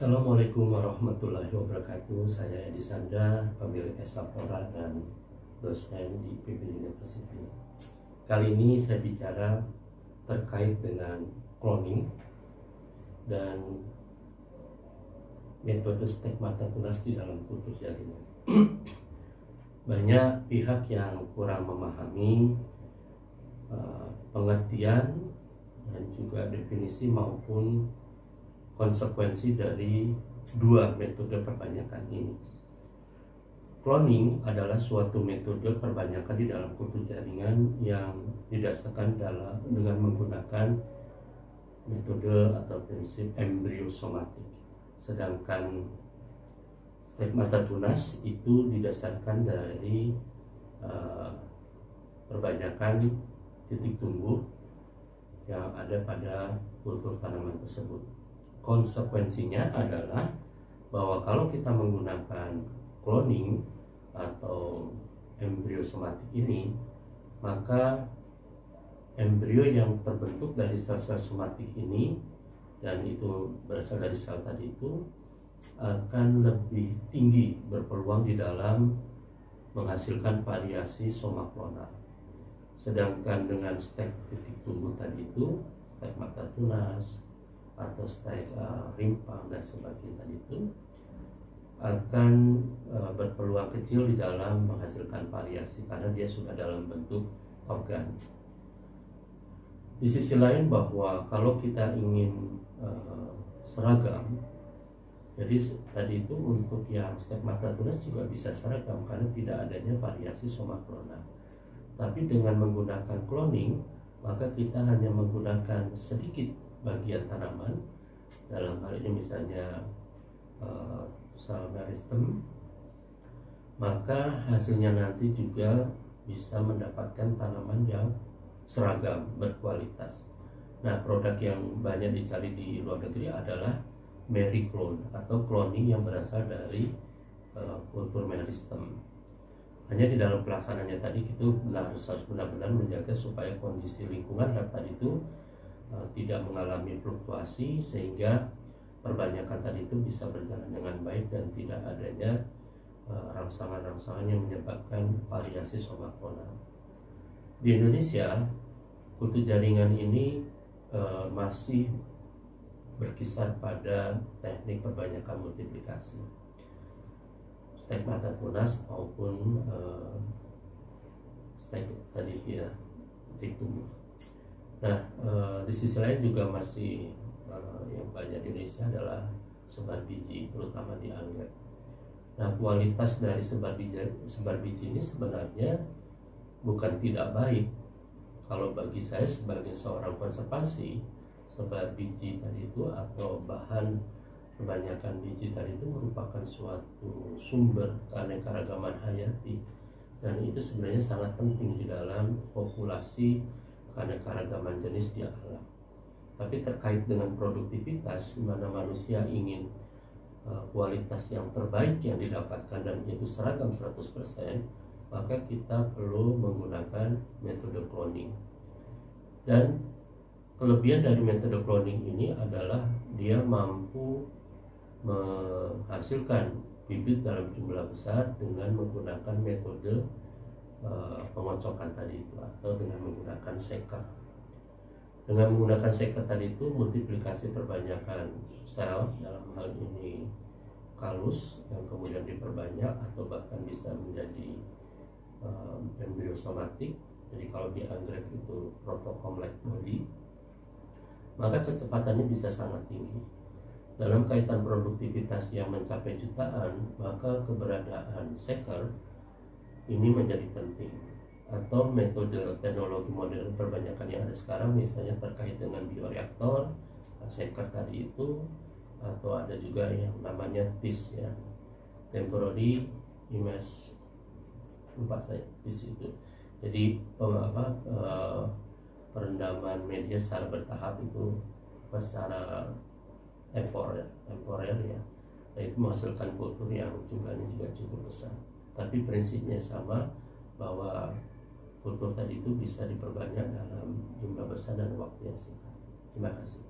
Assalamualaikum warahmatullahi wabarakatuh. Saya Edi Sanda, pemilik Esapora dan dosen di IPB University. Kali ini saya bicara terkait dengan cloning dan metode stigmata tunas di dalam kultur jaringan. Banyak pihak yang kurang memahami pengertian dan juga definisi maupun konsekuensi dari dua metode perbanyakan ini. Cloning adalah suatu metode perbanyakan di dalam kultur jaringan yang didasarkan dengan menggunakan metode atau prinsip embriosomatik. Sedangkan stigmata tunas itu didasarkan dari perbanyakan titik tumbuh yang ada pada kultur tanaman tersebut. Konsekuensinya adalah bahwa kalau kita menggunakan cloning atau embriosomatik ini, maka embrio yang terbentuk dari sel-sel somatik ini dan itu berasal dari sel tadi itu akan lebih tinggi berpeluang di dalam menghasilkan variasi somaklonal. Sedangkan dengan stek titik tumbuh tadi itu, stigmata tunas atau stek rimpang dan sebagainya tadi itu akan berpeluang kecil di dalam menghasilkan variasi karena dia sudah dalam bentuk organ. Di sisi lain bahwa kalau kita ingin seragam, jadi tadi itu untuk yang stigmata tunas juga bisa seragam karena tidak adanya variasi somaklonal. Tapi dengan menggunakan cloning, maka kita hanya menggunakan sedikit bagian tanaman, dalam hal ini misalnya sel meristem, maka hasilnya nanti juga bisa mendapatkan tanaman yang seragam, berkualitas. Nah, produk yang banyak dicari di luar negeri adalah mericlone atau cloning yang berasal dari kultur meristem. Hanya di dalam pelaksanaannya tadi itu harus benar-benar menjaga supaya kondisi lingkungan tadi itu tidak mengalami fluktuasi sehingga perbanyakan tadi itu bisa berjalan dengan baik dan tidak adanya rangsangan-rangsangan yang menyebabkan variasi somaklonal. Di Indonesia, kultur jaringan ini masih berkisar pada teknik perbanyakan multiplikasi, stigmata tunas maupun stek tadi ya titik tumbuh. Nah, di sisi lain juga masih yang banyak di Indonesia adalah sebar biji, terutama di anggrek. Nah, kualitas dari sebar biji ini sebenarnya bukan tidak baik. Kalau bagi saya sebagai seorang konservasi, sebar biji tadi itu atau bahan kebanyakan biji tadi itu merupakan suatu sumber keanekaragaman hayati, dan itu sebenarnya sangat penting di dalam populasi keanekaragaman jenis di alam. Tapi terkait dengan produktivitas, di mana manusia ingin kualitas yang terbaik yang didapatkan dan itu seragam 100%, maka kita perlu menggunakan metode cloning. Dan kelebihan dari metode cloning ini adalah dia mampu menghasilkan bibit dalam jumlah besar dengan menggunakan metode pengocokan tadi itu atau dengan menggunakan seker. Dengan menggunakan seker tadi itu multiplikasi perbanyakan sel, dalam hal ini kalus yang kemudian diperbanyak atau bahkan bisa menjadi embriosomatik. Jadi kalau di anggrek itu protocomblack body, maka kecepatannya bisa sangat tinggi. Dalam kaitan produktivitas yang mencapai jutaan, maka keberadaan seker ini menjadi penting. Atau metode teknologi modern perbanyakan yang ada sekarang, misalnya terkait dengan bioreaktor, seker tadi itu, atau ada juga yang namanya TIS ya, temporary image, lupa saya TIS itu. Jadi perendaman media secara bertahap itu secara temporer ya, dan itu menghasilkan kultur yang jumlahnya juga cukup besar. Tapi prinsipnya sama, bahwa kultur tadi itu bisa diperbanyak dalam jumlah besar dan waktu yang singkat. Terima kasih.